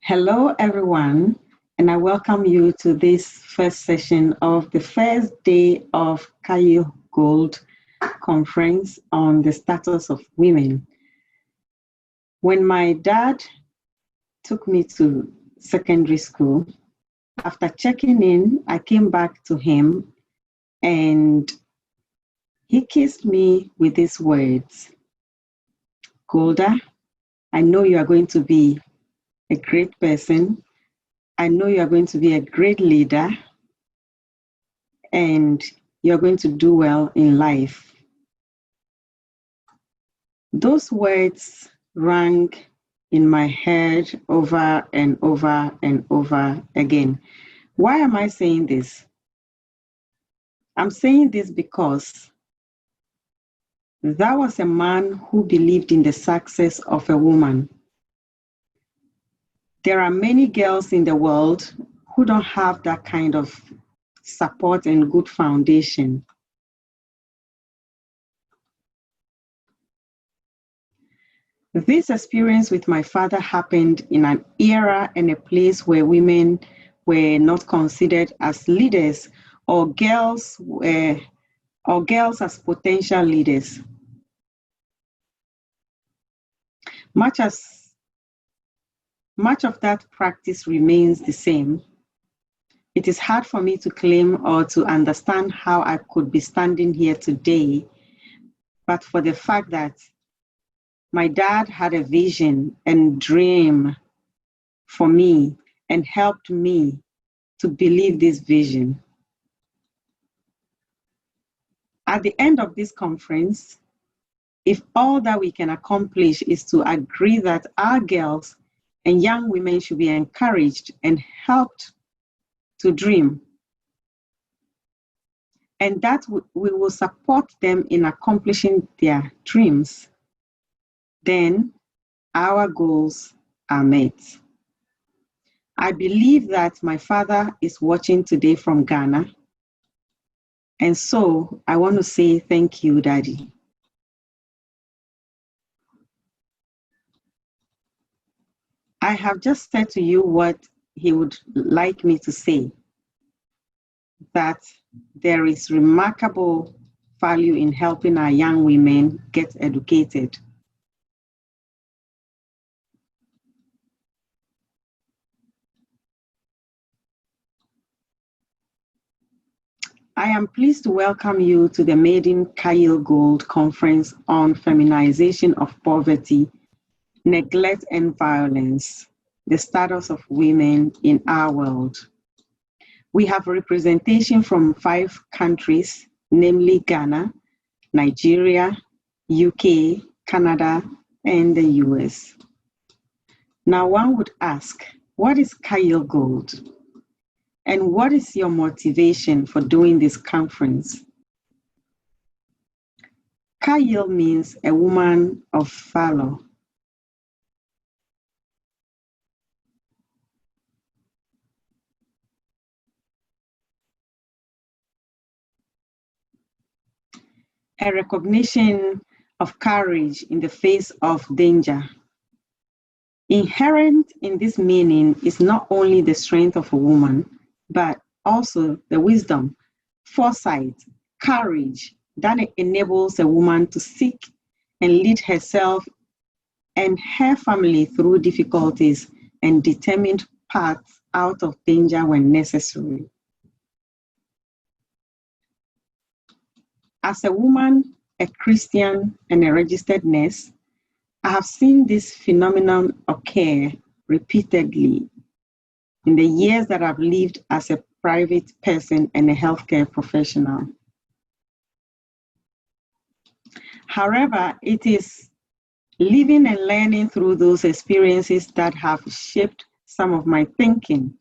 Hello, everyone, and I welcome you to this first session of the first day of Chayilgold conference on the status of women. When my dad took me to secondary school, after checking in, I came back to him and he kissed me with these words, "Golda, I know you are going to be a great person. I know you are going to be a great leader and you're going to do well in life." Those words rang in my head over and over and over again. Why am I saying this? I'm saying this because that was a man who believed in the success of a woman. There are many girls in the world who don't have that kind of support and good foundation. This experience with my father happened in an era and a place where women were not considered as leaders or girls as potential leaders. Much of that practice remains the same. It is hard for me to claim or to understand how I could be standing here today, but for the fact that my dad had a vision and dream for me and helped me to believe this vision. At the end of this conference, if all that we can accomplish is to agree that our girls and young women should be encouraged and helped to dream, and that we will support them in accomplishing their dreams, then our goals are met. I believe that my father is watching today from Ghana, and so I want to say thank you, Daddy. I have just said to you what he would like me to say, that there is remarkable value in helping our young women get educated. I am pleased to welcome you to the Maiden Chayilgold Conference on Feminization of Poverty, Neglect and Violence, the status of women in our world. We have representation from 5 countries, namely Ghana, Nigeria, UK, Canada, and the US. Now one would ask, what is Chayilgold? And what is your motivation for doing this conference? Chayil means a woman of valor. A recognition of courage in the face of danger. Inherent in this meaning is not only the strength of a woman, but also the wisdom, foresight, courage that enables a woman to seek and lead herself and her family through difficulties and determined paths out of danger when necessary. As a woman, a Christian, and a registered nurse, I have seen this phenomenon occur repeatedly in the years that I've lived as a private person and a healthcare professional. However, it is living and learning through those experiences that have shaped some of my thinking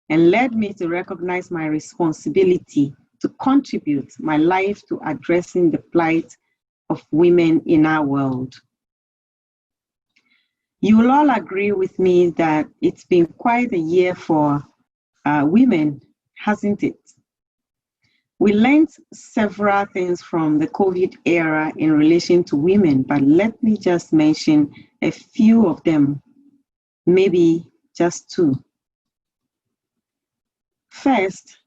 and led me to recognize my responsibility to contribute my life to addressing the plight of women in our world. You will all agree with me that it's been quite a year for women, hasn't it? We learned several things from the COVID era in relation to women, but let me just mention a few of them, maybe just two. First,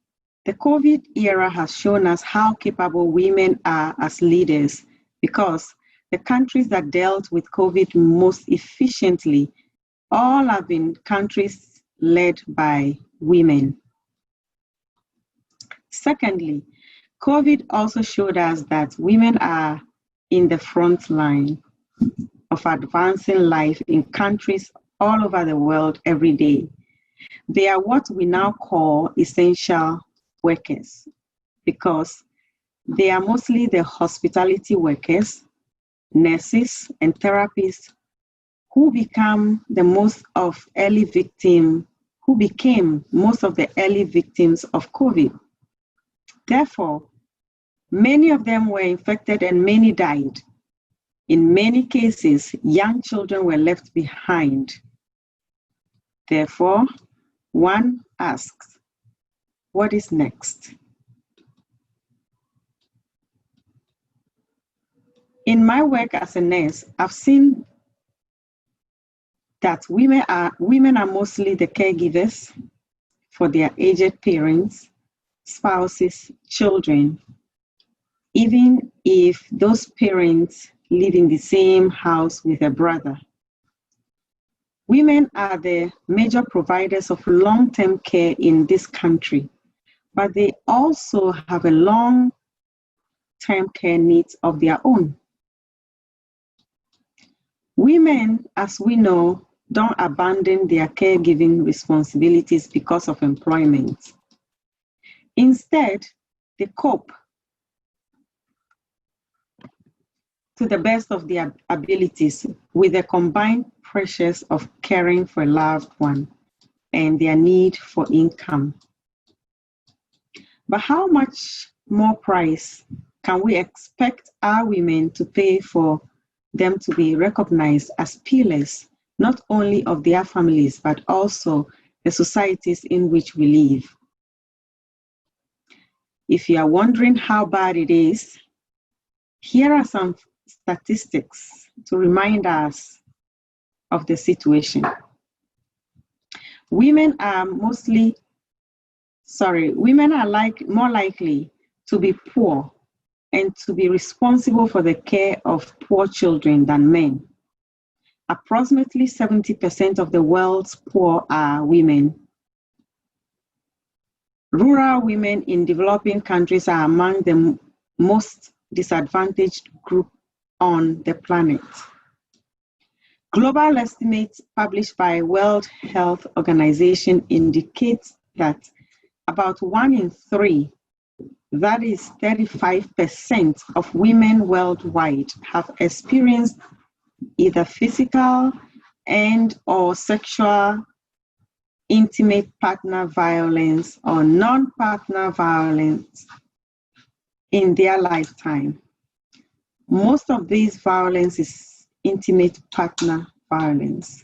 the COVID era has shown us how capable women are as leaders because the countries that dealt with COVID most efficiently all have been countries led by women. Secondly, COVID also showed us that women are in the front line of advancing life in countries all over the world every day. They are what we now call essential workers because they are mostly the hospitality workers, nurses, and therapists who became most of the early victims of COVID. Therefore, many of them were infected and many died. In many cases, young children were left behind. Therefore, one asks, what is next? In my work as a nurse, I've seen that women are mostly the caregivers for their aged parents, spouses, children, even if those parents live in the same house with a brother. Women are the major providers of long-term care in this country, but they also have a long-term care needs of their own. Women, as we know, don't abandon their caregiving responsibilities because of employment. Instead, they cope to the best of their abilities with the combined pressures of caring for a loved one and their need for income. But how much more price can we expect our women to pay for them to be recognized as pillars, not only of their families, but also the societies in which we live? If you are wondering how bad it is, here are some statistics to remind us of the situation. Women are more likely to be poor and to be responsible for the care of poor children than men. Approximately 70% of the world's poor are women. Rural women in developing countries are among the most disadvantaged group on the planet. Global estimates published by World Health Organization indicate that about 1 in 3, that is 35% of women worldwide, have experienced either physical and or sexual intimate partner violence or non-partner violence in their lifetime. Most of these violence is intimate partner violence.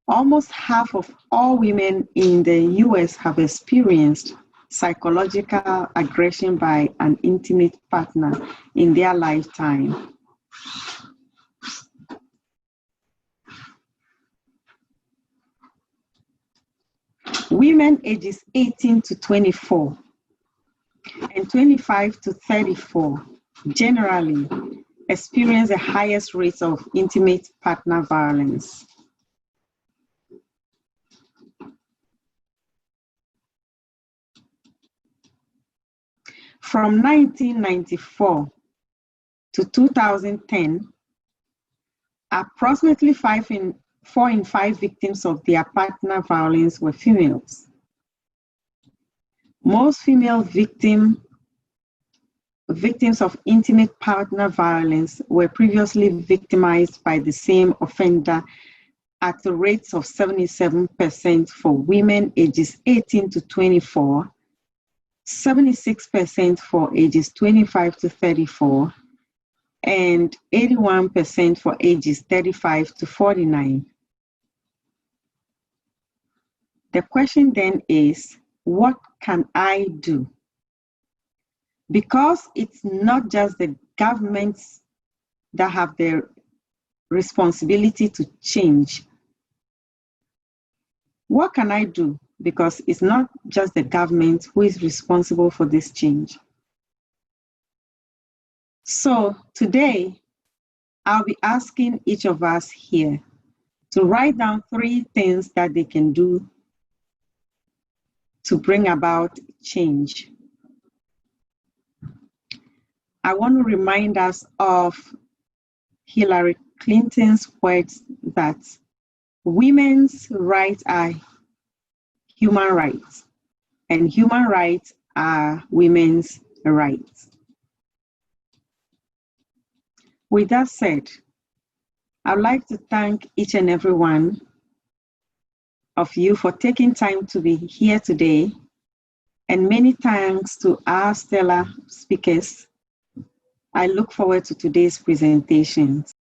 Almost half of all women in the US have experienced psychological aggression by an intimate partner in their lifetime. Women ages 18 to 24 and 25 to 34 generally experience the highest rates of intimate partner violence. From 1994 to 2010, approximately 4 in 5 victims of their partner violence were females. Most female victims of intimate partner violence were previously victimized by the same offender at the rates of 77% for women ages 18 to 24, 76% for ages 25 to 34, and 81% for ages 35 to 49. The question then is, what can I do? Because it's not just the governments that have the responsibility to change. What can I do? Because it's not just the government who is responsible for this change. So today, I'll be asking each of us here to write down 3 things that they can do to bring about change. I want to remind us of Hillary Clinton's words that women's rights are human rights, and human rights are women's rights. With that said, I'd like to thank each and every one of you for taking time to be here today, and many thanks to our stellar speakers. I look forward to today's presentation.